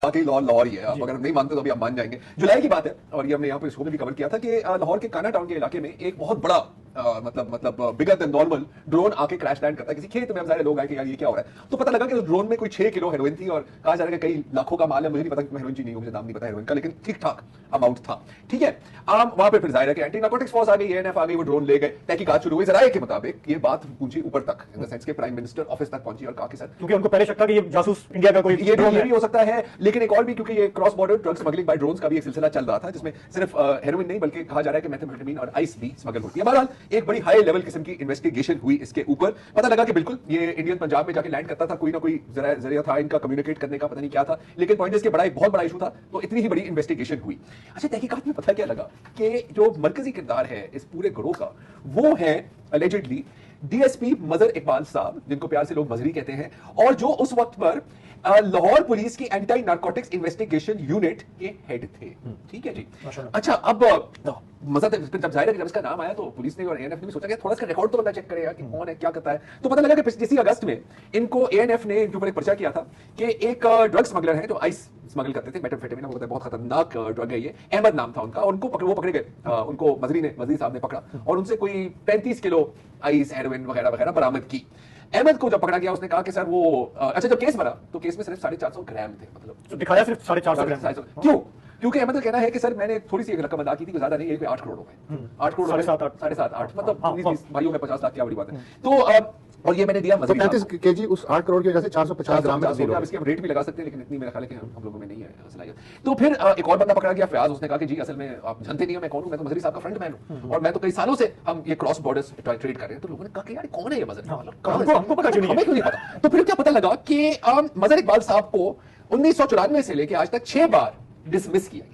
बाकी लाहौर ही है, आप अगर नहीं मानते तो अभी आप मान जाएंगे। जुलाई की बात है और ये हमने यहाँ पे शो में भी कवर किया था कि लाहौर के काना टाउन के इलाके में एक बहुत बड़ा मतलब बिगर देन नॉर्मल ड्रोन आके क्रैश लैंड करता है किसी खेत में। हम सारे लोग आए कि यार ये क्या हो रहा है, तो पता लगा कि उस ड्रोन में कोई 6 किलो हेरोइन थी और कहा जा रहा है कि कई लाखों का माल है। मुझे नहीं पता कि हेरोइन नहीं हो, मुझे नाम नहीं पता हेरोइन का, लेकिन ठीक ठाक अमाउंट था। ठीक है, वहां पे फिर जाहिर है कि एंटी नार्कोटिक्स फोर्स आ गई, एएनएफ आ गई, वो ड्रोन ले गए, तहकीकात शुरू हुई। जराये के मुताबिक ये बात पहुंची ऊपर तक, इन द सेंस के प्राइम मिनिस्टर ऑफिस तक पहुंची और कहा कि सर, क्योंकि उनको पहले शक था कि ये जासूस इंडिया का कोई ये भी हो सकता है, लेकिन एक और भी, क्योंकि ये cross border drug smuggling by drones का भी एक सिलसिला चल रहा था जिसमें सिर्फ हेरोइन नहीं बल्कि कहा जा रहा है कि मेथाम्फेटामिन और आइस भी स्मगल होती है। बहरहाल एक बड़ी हाई लेवल किस्म की इन्वेस्टिगेशन हुई इसके ऊपर। पता लगा कि बिल्कुल ये इंडियन पंजाब में जाके लैंड करता था, कोई ना कोई जरिया था इनका कम्युनिकेट करने का, पता नहीं क्या था, लेकिन पॉइंट इसके एक बहुत बड़ा इशू था, तो इतनी ही बड़ी इन्वेस्टिगेशन हुई। अच्छा, तहकीकात में पता क्या लगा कि जो मरकजी किरदार है इस पूरे गिरोह का, वो है अलेजिडली डीएसपी मजर इकबाल साहब, जिनको प्यार से लोग मजरी कहते हैं, और जो उस वक्त पर लाहौर पुलिस की एंटी नार्कोटिक्स इन्वेस्टिगेशन यूनिट के हेड थे। ठीक है जी। अच्छा, अब मजा जब जाहिर है कि जब इसका नाम आया तो पुलिस ने और एएनएफ ने भी सोचा कि थोड़ा सा रिकॉर्ड तो बंदा चेक करेगा कि कौन है क्या करता है। तो पता लगा कि इसी अगस्त में इनको एएनएफ ने इनके ऊपर एक पर्चा किया था कि एक ड्रग स्मगलर है जो आइस स्मगल करते थे, मेथाम्फेटामिन, वो बहुत खतरनाक ड्रग है ये, अहमद नाम था उनका, उनको वो पकड़े गए, उनको मजरी साहब ने पकड़ा और उनसे कोई 35 किलो आइस, हेरोइन वगैरह वगैरह बरामद की। अहमद को जब पकड़ा गया उसने कहा कि सर वो अच्छा, जब केस बना तो केस में सिर्फ 450 ग्राम थे, मतलब तो दिखाया सिर्फ 450 ग्राम। क्यों? क्योंकि अहमद का कहना है कि सर मैंने थोड़ी सी एक रकम अदा की थी, ज्यादा नहीं, 8 करोड़ हो गए, 8 करोड़, 7.5 मतलब 20 भाइयों में 50 लाख क्या बड़ी बात है। तो और ये मैंने दिया 35 केजी उस 8 करोड़ की वजह से 450 ग्राम में आप इसके रेट भी लगा सकते हैं, लेकिन इतनी मेरा ख्याल है कि हम लोगों में नहीं है सलाहियत। तो फिर एक और बंदा पकड़ा गया, फयाज, उसने कहा कि जी असल में आप जानते नहीं हो मैं कौन हूं, मैं तो मजरी साहब का फ्रेंड मैन हूं और मैं तो कई सालों से हम ये क्रॉस बॉर्डर्स ट्रेड कर रहे हैं। तो लोगों ने कहा कि यार कौन है ये मजर, हमको पता क्यों नहीं पता। तो फिर क्या पता लगा कि मजर इकबाल साहब को 1994 से लेकर आज तक 6 बार डिसमिस किया गया।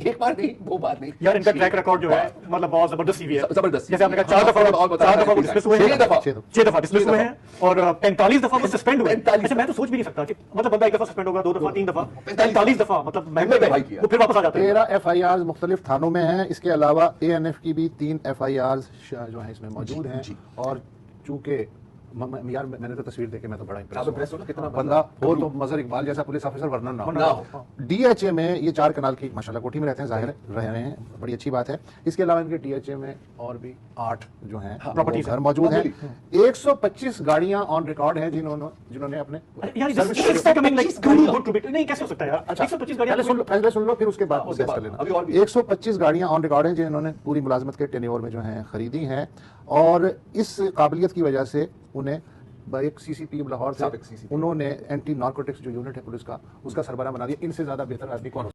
एक बार नहीं, 2 बार नहीं यार, इनका ट्रैक रिकॉर्ड जो है मतलब बहुत जबरदस्त सीवी है, जबरदस्त। जैसे आपने कहा 4 दफा डिसमिस हुए हैं, 6 दफा डिसमिस हुए हैं और 45 दफा वो सस्पेंड हुए। अच्छा, मैं तो सोच भी नहीं सकता कि मतलब बंदा एक दफा सस्पेंड होगा, 2 दफा, 3 दफा, 45 दफा, मतलब महंगा वो फिर वापस आ जाता है। 13 एफआईआर मुख्तलिफ थानों में हैं। इसके अलावा एएनएफ की भी 3 एफआईआर जो है इसमें मौजूद हैं। और चूंकि यार मैंने तो तस्वीर देखे, मैं तो बड़ा इंप्रेस हूं, कितना बंदा हो तो मजर इकबाल जैसा पुलिस ऑफिसर वरना ना हो। डीएचए में ये 4 कनाल की माशाल्लाह कोठी में रहते हैं, जाहिर रह रहे हैं, बड़ी अच्छी बात है। इसके अलावा इनके डीएचए में और भी 8 जो हैं प्रॉपर्टीज घर मौजूद हैं। 125 गाड़ियां ऑन रिकॉर्ड हैं जिन्होंने अपने नहीं, कैसे हो सकता है यार? 125 गाड़ियां पहले सुन लो फिर उसके बाद डिस्कस कर लेना। 125 गाड़ियां ऑन रिकॉर्ड हैं जिन्होंने पूरी मुलाजमत के टेन्योर में जो है खरीदी हैं और इस काबिलियत की वजह से उन्हें एक सीसीपी लाहौर से उन्होंने एंटी नार्कोटिक्स जो यूनिट है पुलिस का, उसका सरबराह बना दिया। इनसे ज्यादा बेहतर आदमी कौन